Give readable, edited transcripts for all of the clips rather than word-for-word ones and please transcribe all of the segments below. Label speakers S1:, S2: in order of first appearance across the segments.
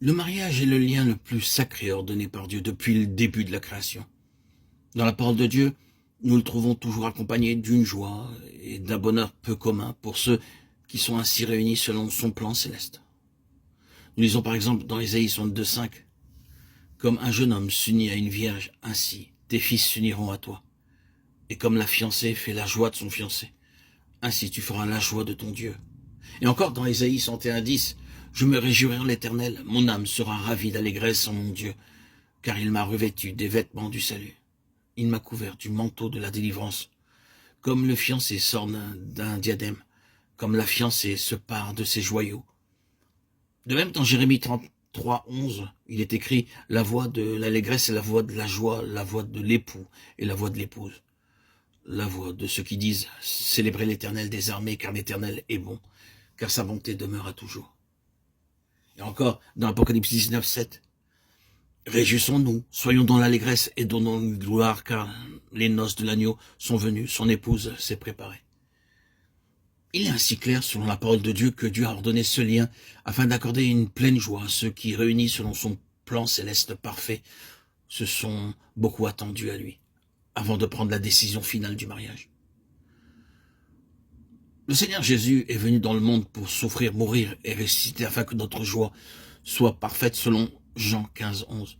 S1: Le mariage est le lien le plus sacré ordonné par Dieu depuis le début de la création. Dans la parole de Dieu, nous le trouvons toujours accompagné d'une joie et d'un bonheur peu commun pour ceux qui sont ainsi réunis selon son plan céleste. Nous lisons par exemple dans Ésaïe 62,5 « Comme un jeune homme s'unit à une vierge, ainsi tes fils s'uniront à toi. Et comme la fiancée fait la joie de son fiancé, ainsi tu feras la joie de ton Dieu. » Et encore dans Ésaïe 101,10 « Je me réjouirai en l'Éternel, mon âme sera ravie d'allégresse en mon Dieu, car il m'a revêtu des vêtements du salut. Il m'a couvert du manteau de la délivrance. Comme le fiancé s'orne d'un diadème, comme la fiancée se pare de ses joyaux. » De même, dans Jérémie 33,11, il est écrit « La voix de l'allégresse est la voix de la joie, la voix de l'époux et la voix de l'épouse. La voix de ceux qui disent « Célébrez l'Éternel des armées, car l'Éternel est bon, car sa bonté demeure à toujours. » Et encore, dans Apocalypse 19,7, « Réjouissons-nous, soyons dans l'allégresse et donnons gloire, car les noces de l'agneau sont venues, son épouse s'est préparée. » Il est ainsi clair, selon la parole de Dieu, que Dieu a ordonné ce lien afin d'accorder une pleine joie à ceux qui, réunis selon son plan céleste parfait, se sont beaucoup attendus à lui, avant de prendre la décision finale du mariage. Le Seigneur Jésus est venu dans le monde pour souffrir, mourir et ressusciter afin que notre joie soit parfaite selon Jean 15,11.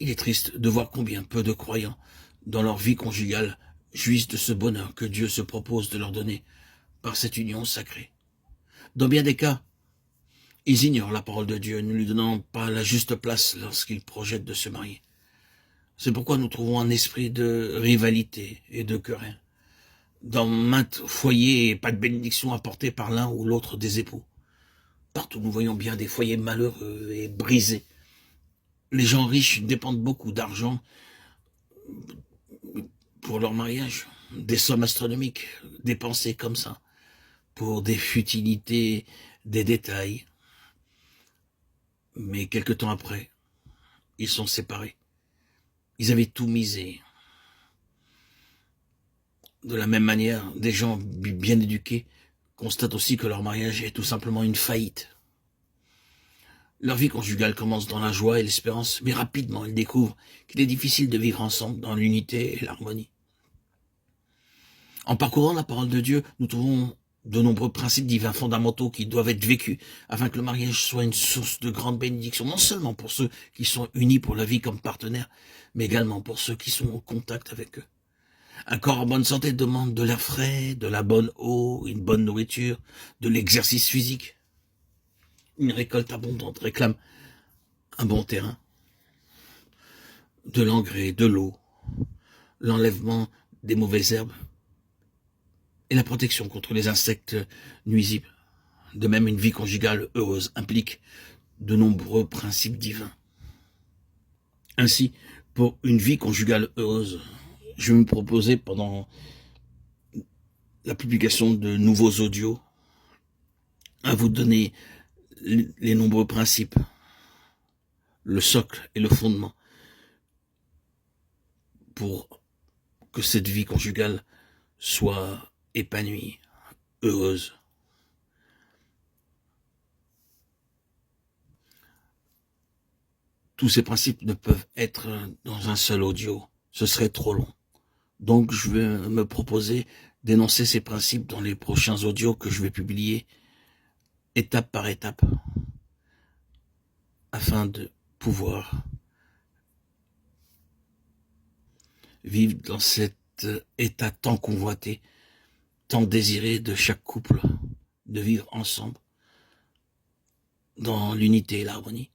S1: Il est triste de voir combien peu de croyants, dans leur vie conjugale, jouissent de ce bonheur que Dieu se propose de leur donner par cette union sacrée. Dans bien des cas, ils ignorent la parole de Dieu, ne lui donnant pas la juste place lorsqu'ils projettent de se marier. C'est pourquoi nous trouvons un esprit de rivalité et de querelle. Dans maintes foyers, pas de bénédiction apportée par l'un ou l'autre des époux. Partout, nous voyons bien des foyers malheureux et brisés. Les gens riches dépendent beaucoup d'argent pour leur mariage, des sommes astronomiques dépensées comme ça, pour des futilités, des détails. Mais quelque temps après, ils sont séparés. Ils avaient tout misé. De la même manière, des gens bien éduqués constatent aussi que leur mariage est tout simplement une faillite. Leur vie conjugale commence dans la joie et l'espérance, mais rapidement ils découvrent qu'il est difficile de vivre ensemble dans l'unité et l'harmonie. En parcourant la parole de Dieu, nous trouvons de nombreux principes divins fondamentaux qui doivent être vécus afin que le mariage soit une source de grande bénédiction, non seulement pour ceux qui sont unis pour la vie comme partenaires, mais également pour ceux qui sont en contact avec eux. Un corps en bonne santé demande de l'air frais, de la bonne eau, une bonne nourriture, de l'exercice physique. Une récolte abondante réclame un bon terrain, de l'engrais, de l'eau, l'enlèvement des mauvaises herbes et la protection contre les insectes nuisibles. De même, une vie conjugale heureuse implique de nombreux principes divins. Ainsi, pour une vie conjugale heureuse, je vais me proposer pendant la publication de nouveaux audios à vous donner les nombreux principes, le socle et le fondement pour que cette vie conjugale soit épanouie, heureuse. Tous ces principes ne peuvent être dans un seul audio, ce serait trop long. Donc je vais me proposer d'énoncer ces principes dans les prochains audios que je vais publier, étape par étape, afin de pouvoir vivre dans cet état tant convoité, tant désiré de chaque couple, de vivre ensemble dans l'unité et l'harmonie.